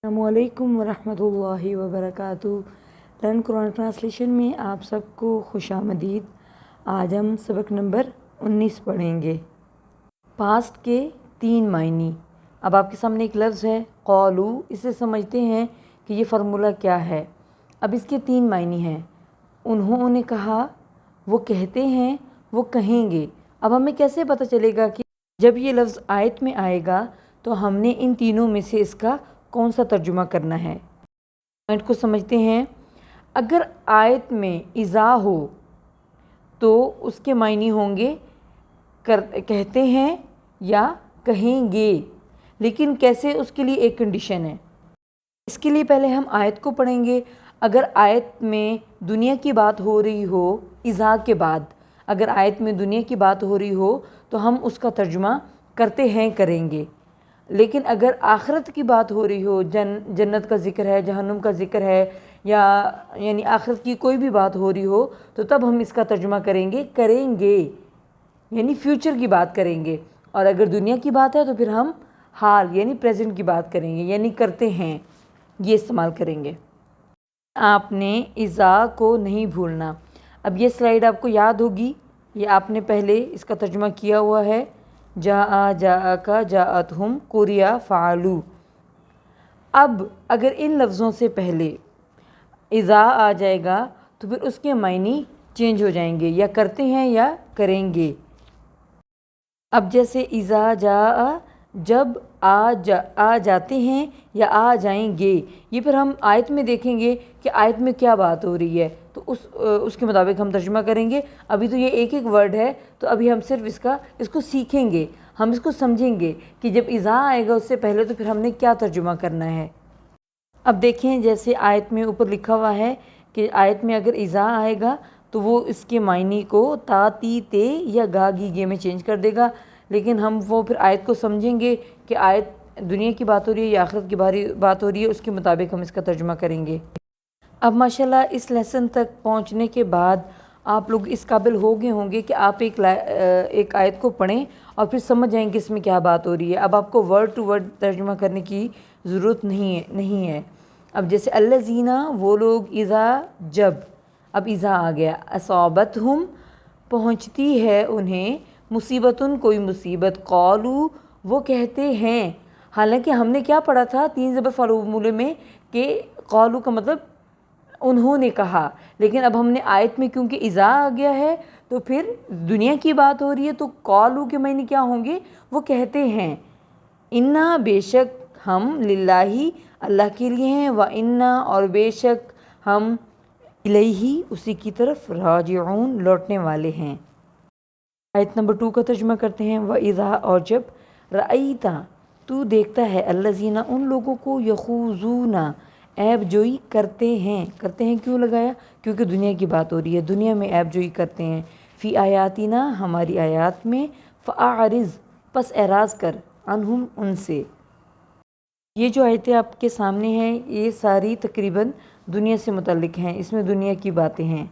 अस्सलामुअलैकुम वरहमतुल्लाहि वबरकातुहू। Learn Quran translation में आप सबको खुशामदीद। आज हम सबक नंबर 19 पढ़ेंगे। पास्ट के 3 मायनी। अब आपके सामने एक लफ्ज़ है क़ालू, इसे समझते हैं कि ये फार्मूला क्या है। अब इसके 3 मायनी हैं। उन्होंने कहा, वो कहते हैं, वो कहेंगे। अब हमें कैसे पता चलेगा कि जब ये लफ्ज़ आयत में आएगा तो हमने इन तीनों में से इसका कौन सा तर्जुमा करना है। पॉइंट को समझते हैं। अगर आयत में इज़ा हो तो उसके मायने होंगे कहते हैं या कहेंगे, लेकिन कैसे, उसके लिए एक कंडीशन है। इसके लिए पहले हम आयत को पढ़ेंगे। अगर आयत में दुनिया की बात हो रही हो, इज़ा के बाद अगर आयत में दुनिया की बात हो रही हो तो हम उसका तर्जुमा करते हैं, करेंगे। लेकिन अगर आखिरत की बात हो रही हो, जन्नत का ज़िक्र है, जहन्नुम का ज़िक्र है, या यानी आखिरत की कोई भी बात हो रही हो, तो तब हम इसका तर्जुमा करेंगे यानी फ्यूचर की बात करेंगे। और अगर दुनिया की बात है तो फिर हम हाल यानी प्रेजेंट की बात करेंगे, यानी करते हैं, ये इस्तेमाल करेंगे। आपने इज़ा को नहीं भूलना। अब ये स्लाइड आपको याद होगी, ये आपने पहले इसका तर्जुमा किया हुआ है। जाका जाअतहुम कुरिया फ़ालू। अब अगर इन लफ्ज़ों से पहले इज़ा आ जाएगा तो फिर उसके मायने चेंज हो जाएंगे, या करते हैं या करेंगे। अब जैसे इज़ा जा, जब आ जाते हैं या आ जाएंगे, ये फिर हम आयत में देखेंगे कि आयत में क्या बात हो रही है, तो उसके मुताबिक हम तर्जुमा करेंगे। अभी तो ये एक एक वर्ड है, तो अभी हम सिर्फ इसको सीखेंगे, हम इसको समझेंगे कि जब इज़ा आएगा उससे पहले तो फिर हमने क्या तर्जुमा करना है। अब देखें, जैसे आयत में ऊपर लिखा हुआ है कि आयत में अगर इज़ा आएगा तो वो इसके मायने को ता ती ते या गा गी गे में चेंज कर देगा। लेकिन हम वो फिर आयत को समझेंगे कि आयत दुनिया की बात हो रही है या आखिरत की बात हो रही है, उसके मुताबिक हम इसका तर्जुमा करेंगे। अब माशाल्लाह इस लेसन तक पहुंचने के बाद आप लोग इस काबिल हो गए होंगे कि आप एक आयत को पढ़ें और फिर समझ जाएंगे इसमें क्या बात हो रही है। अब आपको वर्ड टू वर्ड तर्जुमा करने की ज़रूरत नहीं है। अब जैसे अल्लज़ीना, वो लोग, इज़ा, जब, अब इज़ा आ गया। असाबतहुम, पहुँचती है उन्हें, मुसीबतुन, कोई मुसीबत। क़ालू, वो कहते हैं। हालांकि हमने क्या पढ़ा था 3 ज़बर फ़ालूमूले में कि क़ालू का मतलब उन्होंने कहा, लेकिन अब हमने आयत में क्योंकि इज़ा आ गया है तो फिर दुनिया की बात हो रही है, तो क़ालू के मायने क्या होंगे, वो कहते हैं। इन्ना, बेशक, हम, लिल्लाही, अल्लाह के लिए हैं, व इन्ना, और बेशक हम, इलैही, उसी की तरफ, राजिऊन, लौटने वाले हैं। आयत नंबर 2 का तर्जुमा करते हैं। व इज़ा, और जब, रअईता, तू देखता है, अल्लज़ीना, उन लोगों को, यखूज़ूना, ऐब जोई करते हैं क्यों लगाया, क्योंकि दुनिया की बात हो रही है, दुनिया में ऐब जोई करते हैं। फ़ी आयातिना, हमारी आयात में, फ़अरिज़, पस एराज़ कर, अनहुम, उनसे। ये जो आयतें आपके सामने हैं ये सारी तकरीबन दुनिया से मुतल्लिक हैं, इसमें दुनिया की बातें हैं।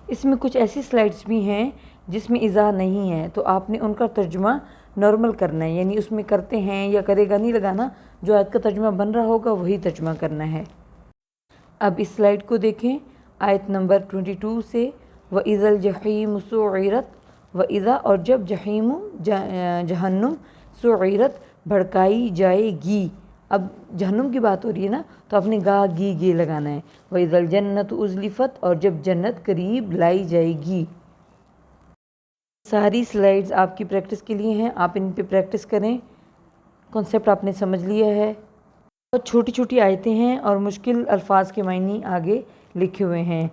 इसमें कुछ ऐसी स्लाइड्स भी हैं जिसमें इज़ा नहीं है, तो आपने उनका तर्जुमा नॉर्मल करना है, यानी उसमें करते हैं या करेगा नहीं लगाना, जो आयत का तर्जुमा बन रहा होगा वही तर्जुमा करना है। अब इस स्लाइड को देखें, आयत नंबर 22 से, व इज़ल जहीम सुइरत, व इज़ा, और जब, जहीम, जहन्नुम, सुइरत, भड़काई जाएगी। अब जहन्नुम की बात हो रही है ना, तो आपने गा गी गे लगाना है। व इज़ल जन्नत उज़लिफ़त, और जब जन्नत करीब लाई जाएगी। सारी स्लाइड्स आपकी प्रैक्टिस के लिए हैं, आप इन पे प्रैक्टिस करें। कॉन्सेप्ट आपने समझ लिया है। बहुत छोटी छोटी आयतें हैं और मुश्किल अल्फाज के मायने आगे लिखे हुए हैं।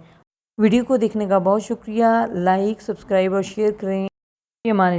वीडियो को देखने का बहुत शुक्रिया। लाइक, सब्सक्राइब और शेयर करें। ये मान